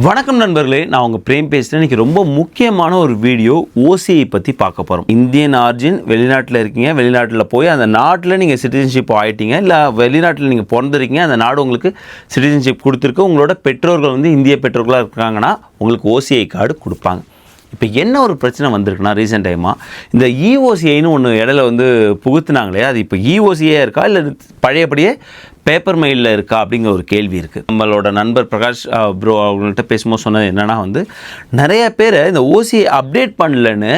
வணக்கம் நண்பர்களே, நான் உங்கள் பிரேம் பேசுகிறேன். இன்றைக்கி ரொம்ப முக்கியமான ஒரு வீடியோ ஓசிஐ பற்றி பார்க்க போகிறோம். இந்தியன் ஆர்ஜின், வெளிநாட்டில் இருக்கீங்க, வெளிநாட்டில் போய் அந்த நாட்டில் நீங்கள் சிட்டிசன்ஷிப் ஆகிட்டீங்க, இல்லை வெளிநாட்டில் நீங்கள் பிறந்திருக்கீங்க, அந்த நாடு உங்களுக்கு சிட்டிசன்ஷிப் கொடுத்துருக்கு, உங்களோட பெற்றோர்கள் வந்து இந்திய பெற்றோர்களாக இருக்காங்கன்னா உங்களுக்கு ஓசிஐ கார்டு கொடுப்பாங்க. இப்போ என்ன ஒரு பிரச்சனை வந்திருக்குன்னா, ரீசெண்ட் டைமாக இந்த இஓசிஐன்னு ஒன்று இடையில வந்து புகுத்துனாங்களே, அது இப்போ இஓசிஐ இருக்கா இல்லை பழையபடியே பேப்பர் மெயிலில் இருக்கா அப்படிங்கிற ஒரு கேள்வி இருக்குது. நம்மளோட நண்பர் பிரகாஷ் ப்ரோ அவங்கள்ட்ட பேசும்போது சொன்னது என்னென்னா வந்து நிறைய பேர் இந்த ஓசிஐ அப்டேட் பண்ணலன்னு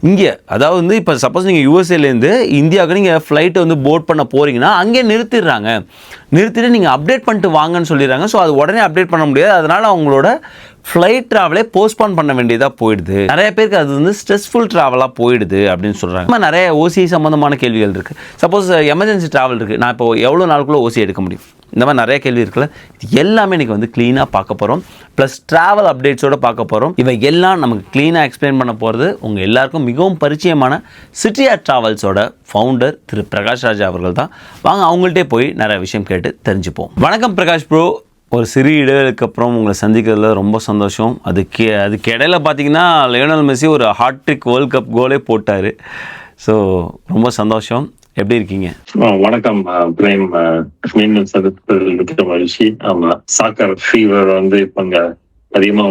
இங்கே, அதாவது வந்து இப்போ சப்போஸ் நீங்கள் யூஎஸ்ஏலேருந்து இந்தியாவுக்கு நீங்கள் ஃப்ளைட்டை வந்து போர்ட் பண்ண போகிறீங்கன்னா அங்கேயே நிறுத்திட்டு நீங்கள் அப்டேட் பண்ணிட்டு வாங்கன்னு சொல்லிடுறாங்க. ஸோ அது உடனே அப்டேட் பண்ண முடியாது, அதனால் அவங்களோட ஃப்ளைட் ட்ராவலே போஸ்ட்போன் பண்ண வேண்டியதாக போயிடுது. நிறைய பேருக்கு அது வந்து ஸ்ட்ரெஸ்ஃபுல் ட்ராவலாக போயிடுது அப்படின்னு சொல்கிறாங்க. நிறைய ஓசிஐ சம்மந்தமான கேள்விகள் இருக்குது. சப்போஸ் எமர்ஜென்சி ட்ராவல் இருக்குது, நான் இப்போ எவ்வளோ நாளுக்குள்ளே ஓசிஐ எடுக்க முடியும், இந்த மாதிரி நிறைய கேள்வி இருக்குல்ல. இது எல்லாமே இன்றைக்கி வந்து க்ளீனாக பார்க்க போகிறோம், ப்ளஸ் ட்ராவல் அப்டேட்ஸோடு பார்க்க போகிறோம். இவை எல்லாம் நமக்கு க்ளீனாக எக்ஸ்பிளைன் பண்ண போகிறது உங்கள் எல்லாருக்கும் மிகவும் பரிச்சயமான சிட்டியா ட்ராவல்ஸோட ஃபவுண்டர் திரு பிரகாஷ் ராஜா அவர்கள் தான். வாங்க அவங்கள்ட்டே போய் நிறைய விஷயம் கேட்டு தெரிஞ்சுப்போம். வணக்கம் பிரகாஷ் ப்ரோ. ஒரு சிறிய இடைவெளிக்கு அப்புறம் உங்களை சந்திக்கிறதுல ரொம்ப சந்தோஷம். அதுக்கு இடையில பார்த்தீங்கன்னா லியோனல் மெஸ்ஸி ஒரு ஹாட்ரிக் வேர்ல்ட் கப் கோலே போட்டார். ஸோ ரொம்ப சந்தோஷம். எப்படி இருக்கீங்க? வணக்கம் பிரேம். மீண்டும் சந்திப்பதில் மகிழ்ச்சி. ஆமா, சாக்கர் ஃபீவர் வந்து இப்போ இங்க அதிகமா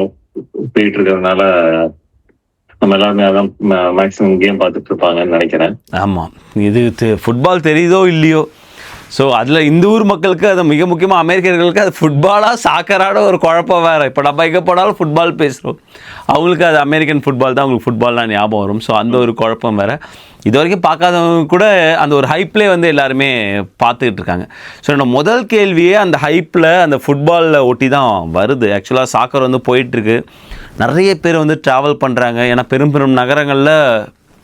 போயிட்டு இருக்கிறதுனால நம்ம எல்லாருமே அதான் மேக்ஸிமம் கேம் பார்த்துட்டு இருப்பாங்கன்னு நினைக்கிறேன். ஆமாம், இது ஃபுட்பால் தெரியுதோ இல்லையோ, ஸோ அதில் இந்த ஊர் மக்களுக்கு அது மிக முக்கியமாக அமெரிக்கர்களுக்கு அது ஃபுட்பாலாக சாக்கராட ஒரு குழப்பம் வேறு. இப்போ நம்ம எங்கே போனாலும் ஃபுட்பால் பேசுகிறோம், அவங்களுக்கு அது அமெரிக்கன் ஃபுட்பால் தான், அவங்களுக்கு ஃபுட்பால்லாம் ஞாபகம் வரும். ஸோ அந்த ஒரு குழப்பம் வேறு. இது வரைக்கும் பார்க்காதவங்க கூட அந்த ஒரு ஹைப்லேயே வந்து எல்லாருமே பார்த்துக்கிட்டு இருக்காங்க. ஸோ என்னோட முதல் கேள்வியே அந்த ஹைப்பில் அந்த ஃபுட்பாலில் ஒட்டி தான் வருது. ஆக்சுவலாக சாக்கர் வந்து போயிட்டுருக்கு, நிறைய பேர் வந்து ட்ராவல் பண்ணுறாங்க, ஏன்னா பெரும் பெரும் நகரங்களில்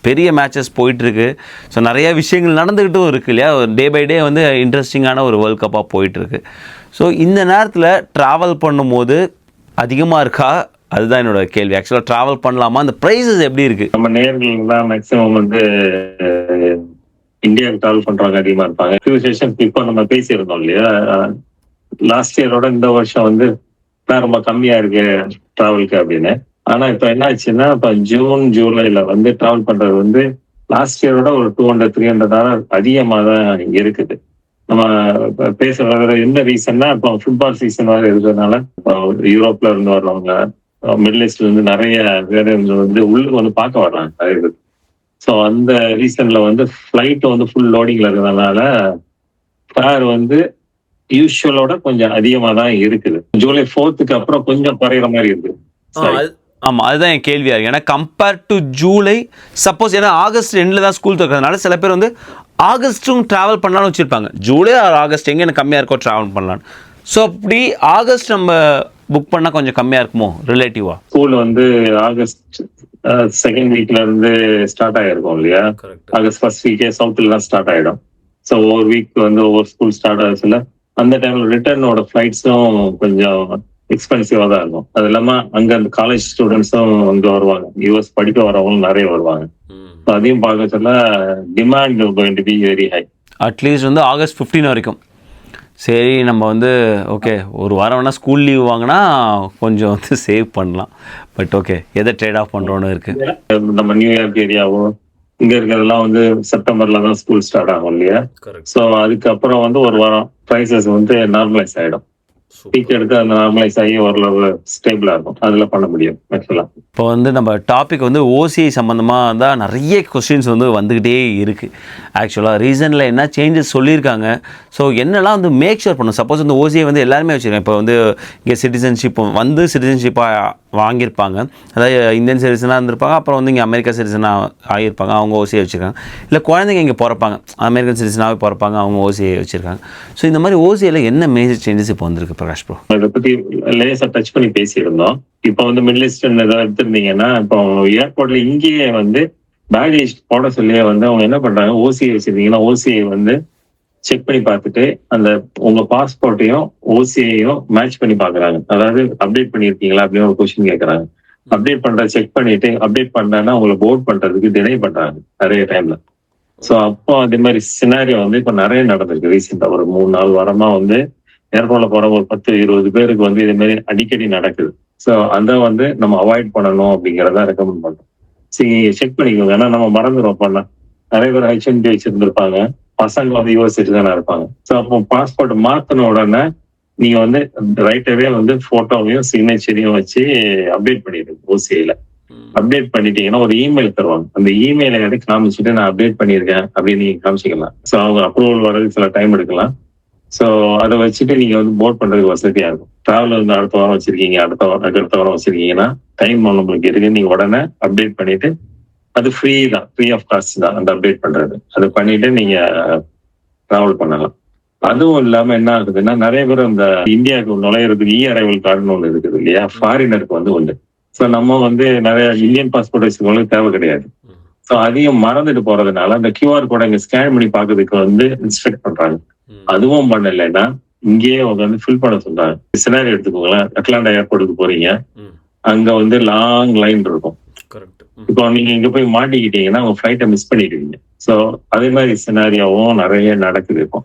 பெரிய மேட்சஸ் போயிட்டுருக்கு. ஸோ நிறைய விஷயங்கள் நடந்துக்கிட்டும் இருக்குது இல்லையா. டே பை டே வந்து இன்ட்ரெஸ்டிங்கான ஒரு வேர்ல்ட் கப்பாக போயிட்டுருக்கு. ஸோ இந்த நேரத்தில் ட்ராவல் பண்ணும்போது அதிகமாக இருக்கா, அதுதான் என்னோட கேள்வி. ஆக்சுவலாக ட்ராவல் பண்ணலாமா, அந்த ப்ரைஸஸ் எப்படி இருக்குது? நம்ம நேர்கள் தான் மேக்ஸிமம் வந்து இந்தியாவுக்கு ட்ராவல் பண்ணுறவங்க அதிகமாக இருப்பாங்க. சிச்சுவேஷன் இப்போ நம்ம பேசியிருந்தோம் இல்லையா, லாஸ்ட் இயரோட இந்த வருஷம் வந்து ரொம்ப கம்மியாக இருக்கு ட்ராவலுக்கு அப்படின்னு. ஆனா இப்ப என்ன ஆச்சுன்னா, இப்ப ஜூன் ஜூலைல வந்து டிராவல் பண்றது வந்து லாஸ்ட் இயரோட ஒரு $200-300 அதிகமா தான் இருக்குது. நம்ம பேசுறது என்ன ரீசன்னா, இப்போ ஃபுட்பால் சீசன் வேற இருக்கிறதுனால யூரோப்ல இருந்து வர்றவங்க, மிடில் ஈஸ்ட்ல இருந்து நிறைய பேர் வந்து உள்ளுக்கு வந்து பார்க்க வர்றாங்க. ஸோ அந்த ரீசன்ல வந்து ஃபிளைட் வந்து ஃபுல் லோடிங்ல இருக்கிறதுனால ஃபேர் வந்து யூஸ்வலோட கொஞ்சம் அதிகமா தான் இருக்குது. ஜூலை 4th அப்புறம் கொஞ்சம் குறையிற மாதிரி இருக்கு. ஆமாம், அதுதான் என் கேள்வியாக இருக்குது. ஏன்னா கம்பேர் டு ஜூலை, சப்போஸ் ஏன்னா ஆகஸ்ட் எண்டில் தான் ஸ்கூல் திறக்கிறதுனால சில பேர் வந்து ஆகஸ்ட்டும் ட்ராவல் பண்ணலான்னு வச்சுருப்பாங்க. ஜூலை ஆர் ஆகஸ்ட் எங்கே எனக்கு கம்மியாக இருக்கோ ட்ராவல் பண்ணலான்னு. ஸோ அப்படி ஆகஸ்ட் நம்ம புக் பண்ணால் கொஞ்சம் கம்மியாக இருக்குமோ ரிலேட்டிவாக? ஸ்கூல் வந்து ஆகஸ்ட் செகண்ட் வீக்ல இருந்து ஸ்டார்ட் ஆகிருக்கும் இல்லையா. ஆகஸ்ட் ஃபர்ஸ்ட் வீக்கே சவுத்லாம் ஸ்டார்ட் ஆகிடும். ஸோ ஒவ்வொரு வீக் வந்து ஒவ்வொரு ஸ்கூல் ஸ்டார்ட் ஆகுதுல, அந்த டைம்ல ரிட்டர்னோட ஃபிளைட்ஸும் கொஞ்சம் எக்ஸ்பென்சிவா தான் இருக்கும். அது இல்லாம அங்க அந்த காலேஜ் ஸ்டூடெண்ட்ஸும் வந்து வருவாங்க, யூஎஸ் படிக்க வரவங்களும் நிறைய வருவாங்க. அதையும் பார்க்க சொல்ல demand going to be very high. At least வந்து ஆகஸ்ட் 15 வரைக்கும். சரி, நம்ம வந்து ஓகே ஒரு வாரம் வேணால் ஸ்கூல் லீவ் வாங்கினா கொஞ்சம் வந்து சேவ் பண்ணலாம். பட் ஓகே, எதை ட்ரேட் ஆஃப் பண்ணுறோன்னு இருக்கு. நம்ம நியூயார்க் ஏரியாவோ இங்க இருக்கிறதெல்லாம் வந்து செப்டம்பர்ல தான் ஸ்கூல் ஸ்டார்ட் ஆகும் இல்லையா. ஸோ அதுக்கப்புறம் வந்து ஒரு வாரம் ப்ரைசஸ் வந்து நார்மலைஸ் ஆகிடும். பீக் எடுத்து அந்த நார்மலைஸ் ஆகி ஓரளவு ஸ்டேபிளாக இருக்கும், அதில் பண்ண முடியும் ஆக்சுவலாக. இப்போ வந்து நம்ம டாபிக் வந்து ஓசிஐ சம்மந்தமாக தான் நிறைய கொஸ்டின்ஸ் வந்து வந்துக்கிட்டே இருக்குது. ஆக்சுவலாக ரீசனில் என்ன சேஞ்சஸ் சொல்லியிருக்காங்க, ஸோ என்னெல்லாம் வந்து மேக் ஷூர் பண்ணணும். சப்போஸ் வந்து ஓசிஐ வந்து எல்லாருமே வச்சுருக்காங்க. இப்போ வந்து இங்கே சிட்டிசன்ஷிப்பாக வாங்கியிருப்பாங்க, அதாவது இந்தியன் சிட்டிசனாக இருந்திருப்பாங்க, அப்புறம் வந்து இங்கே அமெரிக்கா சிட்டிசனாக ஆகியிருப்பாங்க, அவங்க ஓசிஐ வச்சுருக்காங்க. இல்லை குழந்தைங்க இங்கே பிறப்பாங்க, அமெரிக்கன் சிட்டிசனாகவே பிறப்பாங்க, அவங்க ஓசிஐ வச்சுருக்காங்க. ஸோ இந்த மாதிரி ஓசிஐயில் என்ன மேஜர் சேஞ்சஸ் இப்போ வந்திருக்கு பிரகாஷ் ப்ரோ? அதை பற்றி லேசா டச் பண்ணி பேசியிருந்தோம். இப்போ வந்து மிடில் ஈஸ்ட் ஏதாவது எடுத்திருந்தீங்கன்னா, இப்போ ஏர்போர்ட்ல இங்கேயே வந்து பேகேஜ் போட சொல்லியே வந்து அவங்க என்ன பண்றாங்க, ஓசிஐ வச்சிருந்தீங்கன்னா ஓசிஐ வந்து செக் பண்ணி பார்த்துட்டு அந்த உங்க பாஸ்போர்ட்டையும் ஓசிஐயும் மேட்ச் பண்ணி பாக்குறாங்க. அதாவது அப்டேட் பண்ணிருக்கீங்களா அப்படின்னு ஒரு கொஸ்டின் கேட்கறாங்க. அப்டேட் பண்ற செக் பண்ணிட்டு அப்டேட் பண்றேன்னா உங்களை போர்ட் பண்றதுக்கு டினை பண்றாங்க நிறைய டைம்ல. ஸோ அப்போ அதே மாதிரி சினாரியோ வந்து இப்போ நிறைய நடந்திருக்கு. ரீசெண்டா ஒரு 3-4 வாரமா வந்து ஏர்போர்ட்ல போற ஒரு 10-20 பேருக்கு வந்து இதே மாதிரி அடிக்கடி நடக்குது. ஸோ அதை வந்து நம்ம அவாய்ட் பண்ணணும் அப்படிங்கிறத ரெக்கமெண்ட் பண்றோம். சரி, செக் பண்ணிக்கோங்க. ஏன்னா நம்ம மறந்துடுவோம் பண்ண. நிறைய பேர் ஹெச்என்பி வச்சிருந்திருப்பாங்க, பசங்க வந்து யுஎஸ் சிட்டிசனா இருப்பாங்க. ஸோ அப்போ பாஸ்போர்ட் மாத்தின உடனே நீங்க வந்து ரைட்டவே வந்து போட்டோவையும் சிக்னேச்சரையும் வச்சு அப்டேட் பண்ணிடுங்க. ஓசிஐல அப்டேட் பண்ணிட்டீங்கன்னா ஒரு இமெயில் தருவாங்க. அந்த இமெயிலை எடுத்து காமிச்சிட்டு நான் அப்டேட் பண்ணியிருக்கேன் அப்படின்னு நீங்க காமிச்சிக்கலாம். ஸோ அவங்க அப்ரூவல் வர்றதுக்கு சில டைம் எடுக்கலாம். ஸோ அதை வச்சுட்டு நீங்க வந்து போர்ட் பண்றதுக்கு வசதியா இருக்கும். டிராவல் வந்து அடுத்த வாரம் வச்சிருக்கீங்க, அடுத்த வாரம் வச்சிருக்கீங்கன்னா டைம் நம்மளுக்கு இருக்கு. நீங்க உடனே அப்டேட் பண்ணிட்டு, அது ஃப்ரீ தான், ஃப்ரீ ஆஃப் காஸ்ட் தான் அந்த அப்டேட் பண்றது. அது பண்ணிட்டு நீங்க டிராவல் பண்ணலாம். அதுவும் இல்லாம என்ன ஆகுதுன்னா, நிறைய பேர் அந்த இந்தியாவுக்கு நுழையிறதுக்கு அரைவல் கார்டுன்னு ஒண்ணு இருக்குது இல்லையா, ஃபாரினருக்கு வந்து உண்டு. ஸோ நம்ம வந்து நிறைய இந்தியன் பாஸ்போர்ட் வச்சுக்கவங்களுக்கு தேவை கிடையாது. ஸோ அதையும் மறந்துட்டு போறதுனால அந்த கியூஆர் கோடை இங்க ஸ்கேன் பண்ணி பாக்குறதுக்கு வந்து இன்ஸ்ட்ரக்ட் பண்றாங்க. அதுவும் பண்ணலைன்னா இங்கேயே அவங்க வந்து ஃபில் பண்ண சொல்றாங்க. சினாரி எடுத்துக்கோங்களேன், அட்லாண்டா ஏர்போர்ட்டுக்கு போறீங்க, அங்க வந்து லாங் லைன் இருக்கும். இப்போ நீங்க இங்க போய் மாட்டிக்கிட்டீங்கன்னா உங்க ஃபிளைட்டை மிஸ் பண்ணிடுவீங்க. ஸோ அதே மாதிரி சினாரியாவும் நிறைய நடக்குது இப்போ.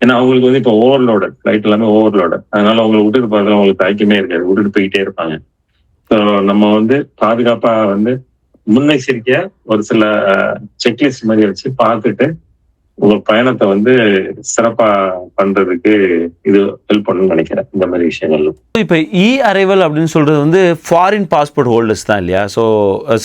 ஏன்னா அவங்களுக்கு வந்து இப்போ ஓவர்லோடட் ஃபிளைட் எல்லாமே ஓவர்லோடட். அதனால அவங்களை விட்டுட்டு போறதுல அவங்களுக்கு தயக்கமே இருக்காது, விட்டுட்டு போயிட்டே இருப்பாங்க. ஸோ நம்ம வந்து பாதுகாப்பா வந்து முன்னெச்சரிக்கையா ஒரு சில செக்லிஸ்ட் மாதிரி வச்சு பார்த்துட்டு உங்க பயணத்தை வந்து சிறப்பா பண்றதுக்கு இது ஹெல்ப் பண்ணணும்னு நினைக்கிறேன், இந்த மாதிரி விஷயங்கள். இப்போ அரைவல் அப்படின்னு சொல்றது வந்து ஃபாரின் பாஸ்போர்ட் ஹோல்டர்ஸ் தான் இல்லையா? ஸோ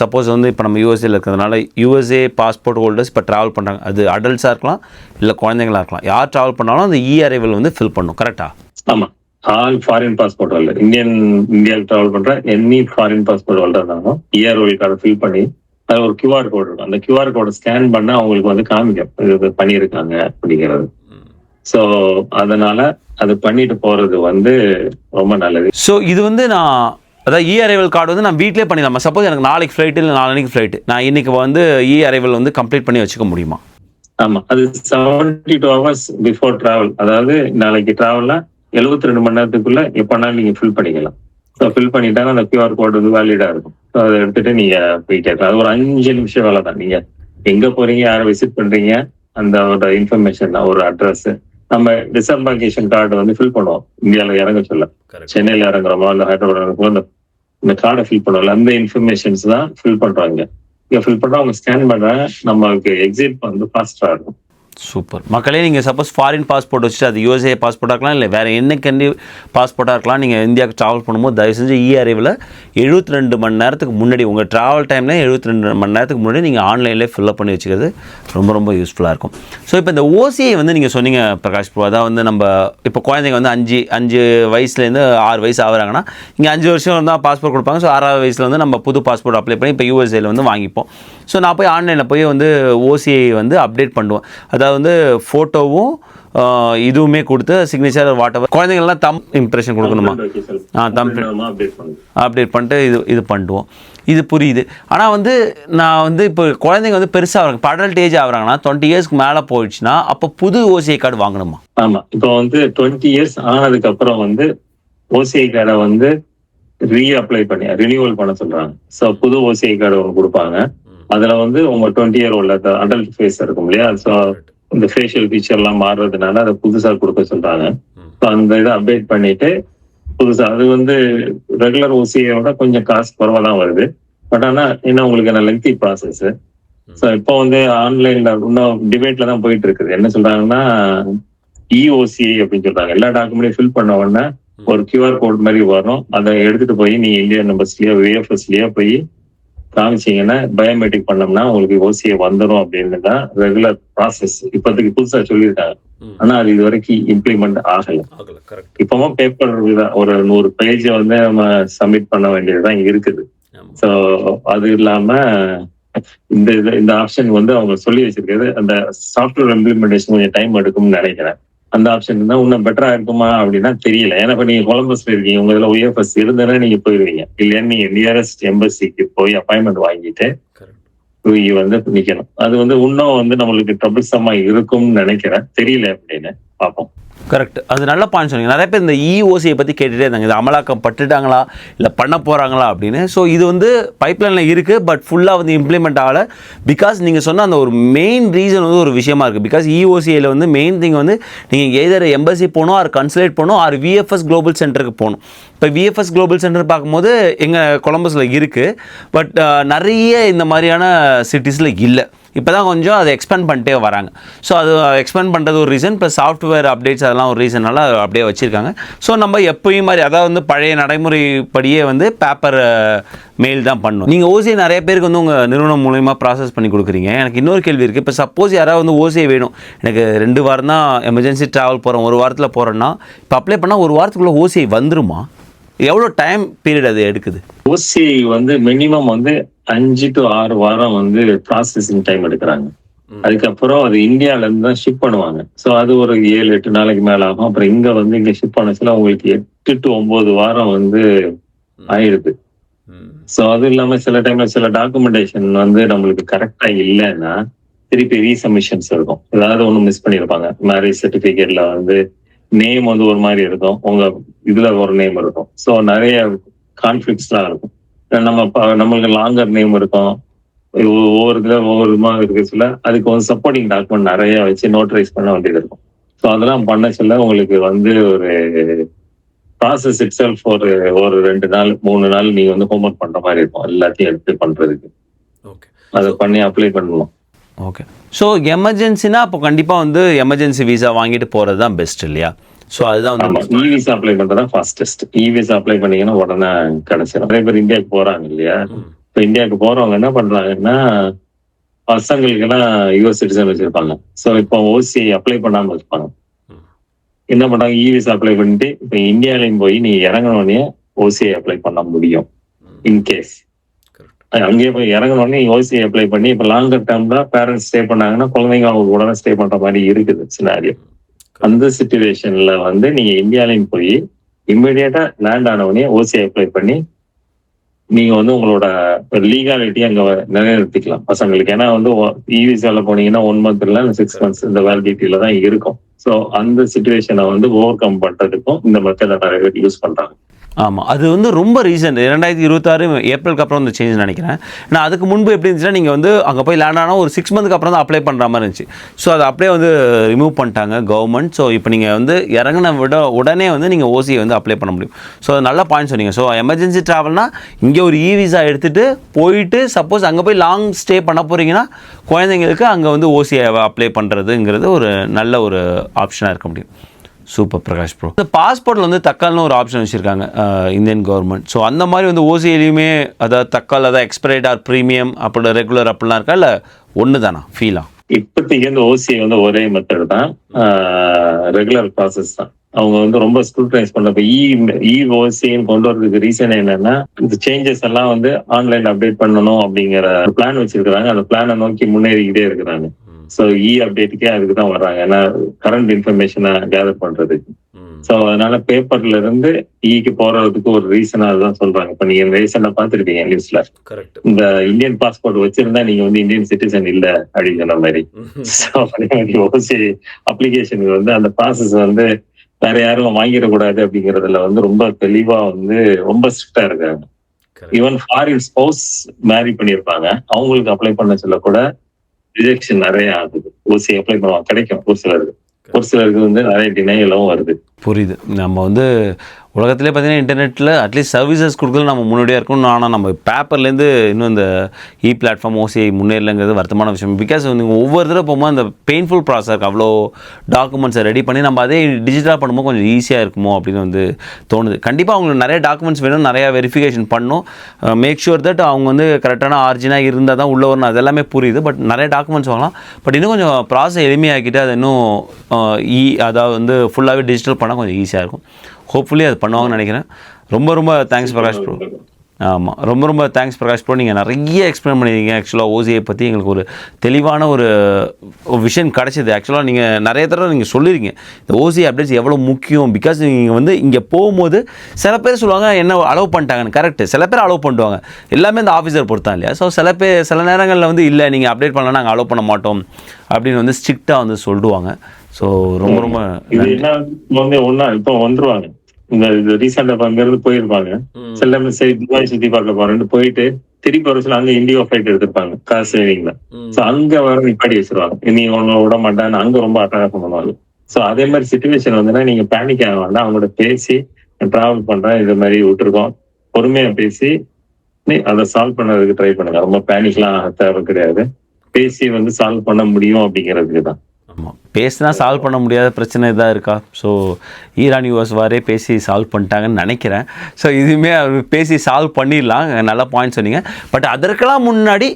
சப்போஸ் வந்து இப்போ நம்ம யூஎஸ்ஏல இருக்கிறதுனால யூஎஸ்ஏ பாஸ்போர்ட் ஹோல்டர்ஸ் இப்போ ட்ராவல் பண்ணுறாங்க. அது அடல்ட்ஸாக இருக்கலாம், இல்லை குழந்தைங்களா இருக்கலாம். யார் ட்ராவல் பண்ணாலும் அந்த அரைவல் வந்து ஃபில் பண்ணும். கரெக்டா? ஆமா, ஆல் ஃபாரின் பாஸ்போர்ட் ஹோல்டர், இந்தியாவுக்கு ட்ராவல் பண்ற எனி ஃபாரின் பாஸ்போர்ட் ஹோல்டர் இருந்தாலும் இஆர்ஓஎல் கார்டை ஃபில் பண்ணி அது ஒரு கியூஆர் கோடு இருக்கும். அந்த கியூஆர் கோடை ஸ்கேன் பண்ண அவங்களுக்கு வந்து காமிக்கும் இது பண்ணியிருக்காங்க அப்படிங்கிறது. ஸோ அதனால அது பண்ணிட்டு போறது வந்து ரொம்ப நல்லது. ஸோ இது வந்து நான் அதாவது அரைவல் கார்டு வந்து நான் வீட்டிலே பண்ணிடலாமா? சப்போஸ் எனக்கு நாளைக்கு ஃப்ளைட்டு இல்லை நாளைக்கு ஃப்ளைட்டு, நான் இன்னைக்கு வந்து அரைவல் வந்து கம்ப்ளீட் பண்ணி வச்சுக்க முடியுமா? ஆமா, அது 72 hours பிஃபோர் டிராவல். அதாவது நாளைக்கு டிராவல்னா 72 மணி நேரத்துக்குள்ள எப்பனாலும் நீங்க ஃபில் பண்ணிக்கலாம். ஸோ ஃபில் பண்ணிட்டாங்க அந்த கியூஆர் கோடு வந்து வேலிடா இருக்கும். ஸோ அதை எடுத்துட்டு நீங்க போயிட்டே இருக்கலாம். அது ஒரு 5 நிமிஷம் வேலை தான். நீங்க எங்க போறீங்க, யாரை விசிட் பண்றீங்க, அந்த ஒரு இன்ஃபர்மேஷன் தான், ஒரு அட்ரஸ். நம்ம டிஸ்எம்பார்கேஷன் கார்டு வந்து ஃபில் பண்ணுவோம் இந்தியாவில் இறங்க சொல்ல. சென்னையில இறங்குறோமோ இல்லை ஹைதராபாத் இறங்குறோமோ இந்த கார்டை ஃபில் பண்ணுவோம்ல, அந்த இன்ஃபர்மேஷன்ஸ் தான் ஃபில் பண்றாங்க. இங்க ஃபில் பண்ணா அவங்க ஸ்கேன் பண்ண நமக்கு எக்ஸிட் வந்து ஃபாஸ்டா இருக்கும். சூப்பர். மக்களே, நீங்கள் சப்போஸ் ஃபாரின் பாஸ்போர்ட் வச்சுட்டு அது யூஎஸ்ஏ பாஸ்போர்ட்டாக இருக்கலாம், இல்லை வேறு என்ன கண்டி பாஸ்போர்ட்டாக இருக்கலாம், நீங்கள் இந்தியாவுக்கு ட்ராவல் பண்ணும்போது தயவு செஞ்சு அரைவலை 72 மணி நேரத்துக்கு முன்னாடி, உங்கள் ட்ராவல் டைமில் 72 மணி நேரத்துக்கு முன்னாடி நீங்கள் ஆன்லைன்லேயே ஃபில்அப் பண்ணி வச்சுக்கிறது ரொம்ப ரொம்ப யூஸ்ஃபுல்லாக இருக்கும். ஸோ இப்போ இந்த ஓசிஐ வந்து நீங்கள் சொன்னீங்க பிரகாஷ் ப்ரோ, அதான் வந்து நம்ம இப்போ குழந்தைங்க வந்து 5 வயசுலேருந்து 6 வயசு ஆகுறாங்கன்னா இங்கே 5 வருஷம் தான் பாஸ்போர்ட் கொடுப்பாங்க. ஸோ 6வது வயசில் வந்து நம்ம புது பாஸ்போர்ட் அப்ளை பண்ணி இப்போ யூஎஸ்ஏல வந்து வாங்கிப்போம். ஸோ நான் போய் ஆன்லைனில் போய் வந்து ஓசிஐ வந்து அப்டேட் பண்ணுவேன். அதாவது வந்து ஃபோட்டோவும் இதுவுமே கொடுத்து சிக்னேச்சர் வாட்டவர், குழந்தைங்கள்லாம் தம் இம்ப்ரெஷன் கொடுக்கணுமா? தம் அப்டேட் பண்ணிட்டு இது பண்ணுவோம். இது புரியுது. ஆனால் வந்து நான் வந்து இப்போ குழந்தைங்க வந்து பெருசாக அடல்ட் ஏஜ் ஆகுறாங்கன்னா 20 இயர்ஸ்க்கு மேலே போயிடுச்சுன்னா அப்போ புது ஓசிஐ கார்டு வாங்கணுமா? ஆமாம், இப்போ வந்து 20 இயர்ஸ் ஆனதுக்கு அப்புறம் வந்து ஓசிஐ கார்டை வந்து ரீஅப்ளை பண்ணி ரினியூவல் பண்ண சொல்றாங்க. ஸோ புது ஓசிஐ கார்டு ஒன்று கொடுப்பாங்க. அதுல வந்து உங்க 20 இயர் உள்ள அடல்ட் ஃபேஸ் இருக்கும் இல்லையா, ஸோ இந்த ஃபேஷியல் ஃபீச்சர் எல்லாம் மாறுறதுனால அதை புதுசா கொடுக்க சொல்றாங்க. ஸோ அந்த இதை அப்டேட் பண்ணிட்டு புதுசா அது வந்து ரெகுலர் ஓசிஐயோட கொஞ்சம் காசு குறைவா தான் வருது. பட் ஆனா இன்னும் உங்களுக்கு என்ன லெங்தி ப்ராசஸ். ஸோ இப்போ வந்து ஆன்லைன்ல இன்னும் டிபேட்ல தான் போயிட்டு இருக்குது. என்ன சொல்றாங்கன்னா இஓசிஐ அப்படின்னு சொல்றாங்க. எல்லா டாக்குமெண்ட்டையும் ஃபில் பண்ண உடனே ஒரு கியூஆர் கோட் மாதிரி வரும். அதை எடுத்துட்டு போய் நீங்க இந்தியன் நம்பர்ஸ்லயோ விஎஃப்எஸ்லயோ போய் காமிச்சீங்கன்னா பயோமெட்ரிக் பண்ணோம்னா உங்களுக்கு ஓசிஐ வந்துடும் அப்படின்னு தான் ரெகுலர் ப்ராசஸ் இப்போதைக்கு புதுசா சொல்லியிருக்காங்க. ஆனா அது இது வரைக்கும் இம்ப்ளிமெண்ட் ஆகல. இப்பவும் பேப்பர் ஒரு 100 பேஜ் வந்து நம்ம சப்மிட் பண்ண வேண்டியதுதான் இருக்குது. ஸோ அது இல்லாம இந்த ஆப்ஷன் வந்து அவங்க சொல்லி வச்சிருக்கிறது, அந்த சாஃப்ட்வேர் இம்ப்ளிமெண்டேஷன் கொஞ்சம் டைம் எடுக்கும்னு நினைக்கிறேன். அந்த ஆப்ஷன் இருந்தா இன்னும் பெட்டரா இருக்குமா அப்படின்னா தெரியல. ஏன்னா இப்ப நீங்க கொலம்பஸ்ல இருக்கீங்க, உங்க இதுல OFS இருந்தேன்னா நீங்க போயிருவீங்க. இல்லைன்னு நீங்க நியரஸ்ட் எம்பசிக்கு போய் அப்பாயின்மெண்ட் வாங்கிட்டு வந்து நிக்கணும். அது வந்து இன்னும் வந்து நம்மளுக்கு ட்ரபிள்சமா இருக்கும்னு நினைக்கிறேன். தெரியல அப்படின்னு பார்ப்போம். கரெக்ட். அது நல்ல பாயிண்ட் சொன்னீங்க. நிறைய பேர் இந்த இஓசியை பற்றி கேட்டுகிட்டே இருந்தாங்க, இது அமலாக்கம் பட்டுட்டாங்களா இல்லை பண்ண போகிறாங்களா அப்படின்னு. ஸோ இது வந்து பைப்லைனில் இருக்குது, பட் ஃபுல்லாக வந்து இம்ப்ளிமெண்ட் ஆகலை. பிகாஸ் நீங்கள் சொன்ன அந்த ஒரு மெயின் ரீசன் வந்து ஒரு விஷயமா இருக்குது. பிகாஸ் இஓசியில் வந்து மெயின் திங் வந்து நீங்கள் எதர் எம்பசி போகணும், ஆர் கன்சுலேட் போகணும், ஆர் விஎஃப்எஸ் குளோபல் சென்டருக்கு போகணும். இப்போ விஎஃப்எஸ் குளோபல் சென்டர் பார்க்கும்போது எங்கள் கொலம்பஸில் இருக்குது, பட் நிறைய இந்த மாதிரியான சிட்டிஸில் இல்லை. இப்போ தான் கொஞ்சம் அதை எக்ஸ்பேண்ட் பண்ணிட்டே வராங்க. ஸோ அது எக்ஸ்பேண்ட் பண்ணுறது ஒரு ரீசன், ப்ளஸ் சாஃப்ட்வேர் அப்டேட்ஸ் அதெல்லாம் ஒரு ரீசனால அப்படியே வச்சுருக்காங்க. ஸோ நம்ம எப்பயும் மாதிரி அதாவது வந்து பழைய நடைமுறைப்படியே வந்து பேப்பர் மெயில் தான் பண்ணணும். நீங்கள் ஓசியை நிறைய பேருக்கு வந்து உங்கள் நிறுவனம் மூலயமா ப்ராசஸ் பண்ணி கொடுக்குறீங்க. எனக்கு இன்னொரு கேள்வி இருக்குது. இப்போ சப்போஸ் யாராவது வந்து ஓசியை வேணும், எனக்கு 2 வாரம் தான் எமர்ஜென்சி ட்ராவல் போகிறோம், 1 வாரத்தில் போகிறேன்னா இப்போ அப்ளை பண்ணால் 1 வாரத்துக்குள்ளே ஓசிஐ வந்துருமா? எவ்வளோ டைம் பீரியட் அது எடுக்குது? ஓசிஐ வந்து மினிமம் வந்து 5 to 6 வாரம் வந்து ப்ராசஸிங் டைம் எடுக்கிறாங்க. அதுக்கப்புறம் அது இந்தியால இருந்து தான் ஷிப் பண்ணுவாங்க. ஸோ அது ஒரு 7-8 நாளைக்கு மேல ஆகும். அப்புறம் இங்க ஷிப் பண்ணச்சுல உங்களுக்கு 8 to 9 வாரம் வந்து ஆயிடுது. ஸோ அது இல்லாம சில டைம்ல சில டாக்குமெண்டேஷன் வந்து நம்மளுக்கு கரெக்டா இல்லைன்னா திருப்பி ரீசப்மிஷன்ஸ் இருக்கும். ஏதாவது ஒண்ணு மிஸ் பண்ணிருப்பாங்க. மேரேஜ் சர்டிபிகேட்ல வந்து நேம் வந்து ஒரு மாதிரி இருக்கும், உங்க இதுல ஒரு நேம் இருக்கும். ஸோ நிறைய கான்ஃபிளிக்ஸ்லாம் இருக்கும். நம்மளுக்கு லாங்கர் நேம் இருக்கும், ஒவ்வொரு இதுல ஒவ்வொரு மாதிரி இருக்குச்சுல அதுக்கு வந்து சப்போர்ட்டிங் டாக்குமெண்ட் நிறைய வச்சு நோட்டரைஸ் பண்ண வேண்டியது இருக்கும். ஸோ அதெல்லாம் பண்ண சொல்ல உங்களுக்கு வந்து ஒரு ப்ராசஸ் இட் செல்ஃப் ஒரு 2 நாள் 3 நாள் நீங்க வந்து ஹோம்ஒர்க் பண்ற மாதிரி இருக்கும் எல்லாத்தையும் எடுத்து பண்றதுக்கு. ஓகே, அதை பண்ணி அப்ளை பண்ணணும். ஓகே. ஸோ எமர்ஜென்சினா அப்போ கண்டிப்பாக வந்து எமர்ஜென்சி விசா வாங்கிட்டு போகிறது தான் பெஸ்ட் இல்லையா? ஸோ அதுதான் வந்து இ விசா அப்ளை பண்றது தான் ஃபாஸ்டஸ்ட். இ விசா அப்ளை பண்ணீங்கன்னா உடனே கிடைச்சிடும். நிறைய பேர் இந்தியாவுக்கு போறாங்க இல்லையா? இப்போ இந்தியாவுக்கு போறவங்க என்ன பண்றாங்கன்னா பசங்களுக்கு எல்லாம் யூஎஸ் சிட்டிசன் வச்சிருப்பாங்க. ஸோ இப்போ ஓசிஐ அப்ளை பண்ணாம வச்சிருப்பாங்க. என்ன பண்றாங்க, இ விசா அப்ளை பண்ணிட்டு இப்போ இந்தியாலையும் போய் நீ இறங்கினோடனே ஓசிஐ அப்ளை பண்ண முடியும். இன்கேஸ் அங்கேயே போய் இறங்கினோடனே ஓசிஐ அப்ளை பண்ணி இப்போ லாங்கர் டேர்ம்ல பேரண்ட்ஸ் ஸ்டே பண்ணாங்கன்னா குழந்தைங்க அவங்க உடனே ஸ்டே பண்ற மாதிரி இருக்குது சினாரியோ. அந்த சிச்சுவேஷன்ல வந்து நீங்க இந்தியாலையும் போய் இம்மிடியேட்டா லேண்ட் ஆனவனே ஓசிஐ அப்ளை பண்ணி நீங்க வந்து உங்களோட லீகாலிட்டி அங்க நிலைநிறுத்திக்கலாம் பசங்களுக்கு. ஏன்னா வந்து இ விசால போனீங்கன்னா 1 month இல்ல 6 months இந்த வேலிடிட்டியில தான் இருக்கும். ஸோ அந்த சிச்சுவேஷனை வந்து ஓவர் கம் பண்றதுக்கும் இந்த மெத்தடை நிறைய பேர் யூஸ் பண்றாங்க. ஆமாம், அது வந்து ரொம்ப ரீசன்ட் 2026 ஏப்ரலுக்கு அப்புறம் வந்து சேஞ்ச் நினைக்கிறேன். நான் அதுக்கு முன்பு எப்படி இருந்துச்சுன்னா நீங்கள் வந்து அங்கே போய் லேண்ட் ஆனால் ஒரு 6 months அப்புறம் தான் அப்ளை பண்ணுற மாதிரி இருந்துச்சு. ஸோ அதை அப்படியே வந்து ரிமூவ் பண்ணிட்டாங்க கவர்மெண்ட். ஸோ இப்போ நீங்கள் வந்து இறங்கின உடனே வந்து நீங்கள் ஓசியை வந்து அப்ளை பண்ண முடியும். ஸோ அது நல்ல பாயிண்ட் சொன்னீங்க. ஸோ எமர்ஜென்சி ட்ராவல்னால் இங்கே ஒரு இ விசா எடுத்துகிட்டு போயிட்டு சப்போஸ் அங்கே போய் லாங் ஸ்டே பண்ண போகிறீங்கன்னா குழந்தைங்களுக்கு அங்கே வந்து ஓசியை அப்ளை பண்ணுறதுங்கிறது ஒரு நல்ல ஒரு ஆப்ஷனாக இருக்க முடியும். Super Prakash bro. இந்த பாஸ்போர்ட்டில் வந்து தக்கால்னு ஒரு ஆப்ஷன் வச்சுருக்காங்க இந்தியன் கவர்மெண்ட். ஸோ அந்த மாதிரி வந்து ஓசிஐலையுமே அதாவது தக்கால் அதாவது எக்ஸ்பைரைட் ஆர் ப்ரீமியம் அப்படி ரெகுலர் அப்படிலாம் இருக்கா இல்லை ஒன்று தானா ஃபீலா? இப்போதைக்கு வந்து ஓசிஐ வந்து ஒரே மெத்தட் தான், ரெகுலர் ப்ராசஸ் தான். அவங்க வந்து ரொம்ப ஸ்க்ரூட்டனைஸ் பண்ண இ ஓசிஐன்னு கொண்டு வரதுக்கு ரீசன் என்னன்னா இந்த சேஞ்சஸ் எல்லாம் வந்து ஆன்லைன் அப்டேட் பண்ணணும் அப்படிங்கிற பிளான் வச்சிருக்கிறாங்க. அந்த பிளானை நோக்கி முன்னேறிக்கிட்டே இருக்கிறாங்க. ஸோ இ அப்டேட்டுக்கே அதுக்கு தான் வர்றாங்க, ஏன்னா கரண்ட் இன்ஃபர்மேஷனை கேதர் பண்றதுக்கு. ஸோ அதனால பேப்பர்ல இருந்து இக்கு போறதுக்கு ஒரு ரீசனா அதுதான் சொல்றாங்க. இப்ப நீங்க ரீசனா பாத்துருக்கீங்க நியூஸ்ல, இந்த இந்தியன் பாஸ்போர்ட் வச்சிருந்தா நீங்க வந்து இந்தியன் சிட்டிசன் இல்ல அப்படின்னு சொன்ன மாதிரி. ஓசி அப்ளிகேஷனுக்கு வந்து அந்த ப்ராசஸ் வந்து வேற யாரும் வாங்கிடக்கூடாது அப்படிங்கறதுல வந்து ரொம்ப தெளிவா வந்து ரொம்ப ஸ்ட்ரிக்டா இருக்காங்க. ஈவன் ஃபாரின் ஸ்பௌஸ் மேரி பண்ணிருப்பாங்க, அவங்களுக்கு அப்ளை பண்ண சொல்ல கூட ரிஜெக்ஷன் நிறைய ஆகுது. ஓசி அப்ளை பண்ணுவாங்க, கிடைக்கும் ஒரு சிலருக்கு வந்து நிறைய டினையலும் வருது. புரியுது. நம்ம வந்து உலகத்திலே பார்த்தீங்கன்னா இன்டர்நெட்டில் அட்லீஸ்ட் சர்வீசஸ் கொடுக்கறது நம்ம முன்னாடியாக இருக்கணும். ஆனால் நம்ம பேப்பர்லேருந்து இன்னும் இந்த இ பிளாட்ஃபார்ம் ஓசிஐ முன்னேறலைங்கிறது வருத்தமான விஷயம். பிகாஸ் நீங்கள் ஒவ்வொரு தடவை போகும்போது அந்த பெயின்ஃபுல் ப்ராசஸ் இருக்குது. அவ்வளோ டாக்குமெண்ட்ஸை ரெடி பண்ணி நம்ம அதே டிஜிட்டலாக பண்ணும்போது கொஞ்சம் ஈஸியாக இருக்குமோ அப்படின்னு வந்து தோணுது. கண்டிப்பாக அவங்களுக்கு நிறைய டாக்குமெண்ட்ஸ் வேணும், நிறையா வெரிஃபிகேஷன் பண்ணணும். மேக் ஷூர் தட் அவங்க வந்து கரெக்டான ஆர்ஜினாக இருந்தால் தான் உள்ளே வரணும். அது எல்லாமே புரியுது. பட் நிறைய டாக்குமெண்ட்ஸ் வாங்கலாம். பட் இன்னும் கொஞ்சம் ப்ராசஸ் எளிமையாக்கிட்டு அது இன்னும் அதாவது வந்து ஃபுல்லாகவே டிஜிட்டல் பண்ணால் கொஞ்சம் ஈஸியாக இருக்கும். ஹோப்ஃபுல்லி அது பண்ணுவாங்கன்னு நினைக்கிறேன். ரொம்ப தேங்க்ஸ் பிரகாஷ் ப்ரோ. ஆமாம், ரொம்ப தேங்க்ஸ் பிரகாஷ் ப்ரோ. நீங்கள் நிறைய எக்ஸ்பிளைன் பண்ணியிருக்கீங்க. ஆக்சுவலாக ஓசிஐ பற்றி எங்களுக்கு ஒரு தெளிவான ஒரு விஷயம் கிடச்சிது. ஆக்சுவலாக நீங்கள் நிறைய தடவை நீங்கள் சொல்லியிருக்கீங்க இந்த ஓசிஐ அப்டேட்ஸ் எவ்வளோ முக்கியம். பிகாஸ் நீங்கள் வந்து இங்கே போகும்போது சில பேர் சொல்லுவாங்க என்ன அலோவ் பண்ணிட்டாங்கன்னு. கரெக்டு, சில பேர் அலோவ் பண்ணுவாங்க. எல்லாமே இந்த ஆஃபீஸர் பொறுத்தான் இல்லையா? ஸோ சில நேரங்களில் வந்து இல்லை நீங்கள் அப்டேட் பண்ணலாம் நாங்கள் அலோவ் பண்ண மாட்டோம் அப்படின்னு வந்து ஸ்ட்ரிக்டாக வந்து சொல்லிடுவாங்க. ஸோ ரொம்ப ரொம்ப இது என்ன வந்து ஒன்னா இப்போ வந்துருவாங்க. இந்த ரீசெண்டா அங்க இருந்து போயிருப்பாங்க. சில சரி துபாய் சுத்தி பார்க்க போறேன்னு போயிட்டு திருப்பி ஒரு சில அங்க இண்டிகோ ஃபிளைட் எடுத்திருப்பாங்க காசு சேவிங்ல. சோ அங்க வர நிப்பாடி வச்சிருவாங்க. நீ ஒன்னு விட மாட்டான்னு அங்க ரொம்ப அட்டகாசம் பண்ணுவாங்க. சோ அதே மாதிரி சிச்சுவேஷன் வந்துன்னா நீங்க பேனிக் ஆக வேண்டாம். அவங்களோட பேசி டிராவல் பண்றேன் இது மாதிரி விட்டுருக்கோம். பொறுமையா பேசி அதை சால்வ் பண்ணதுக்கு ட்ரை பண்ணுங்க. ரொம்ப பேனிக்லாம் தேவை கிடையாது. பேசி வந்து சால்வ் பண்ண முடியும் அப்படிங்கிறதுக்கு தான். ஆமாம், பேசினா சால்வ் பண்ண முடியாத பிரச்சனை இதாக இருக்கா? ஸோ ஈரான் யூஎஸ் வாரே பேசி சால்வ் பண்ணிட்டாங்கன்னு நினைக்கிறேன். ஸோ இதுவுமே பேசி சால்வ் பண்ணிடலாம். நல்ல பாயிண்ட் சொன்னீங்க. பட் அதற்கெல்லாம் முன்னாடி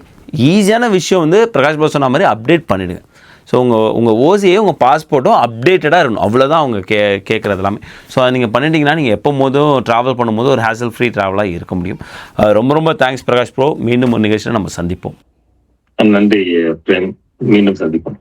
ஈஸியான விஷயம் வந்து பிரகாஷ் பாபு சொன்ன மாதிரி அப்டேட் பண்ணிவிடுங்க. ஸோ உங்கள் ஓசியை உங்கள் பாஸ்போர்ட்டும் அப்டேட்டடாக இருக்கணும். அவ்வளோதான் அவங்க கேட்குறது எல்லாமே. ஸோ அதை நீங்கள் பண்ணிட்டீங்கன்னா நீங்கள் எப்போ போதும் ட்ராவல் பண்ணும்போது ஒரு ஹேசல் ஃப்ரீ ட்ராவலாக இருக்க முடியும். ரொம்ப ரொம்ப தேங்க்ஸ் பிரகாஷ் ப்ரோ. மீண்டும் ஒரு நிகழ்ச்சியில் நம்ம சந்திப்போம். நன்றி பிரேம். மீண்டும் சந்திப்போம்.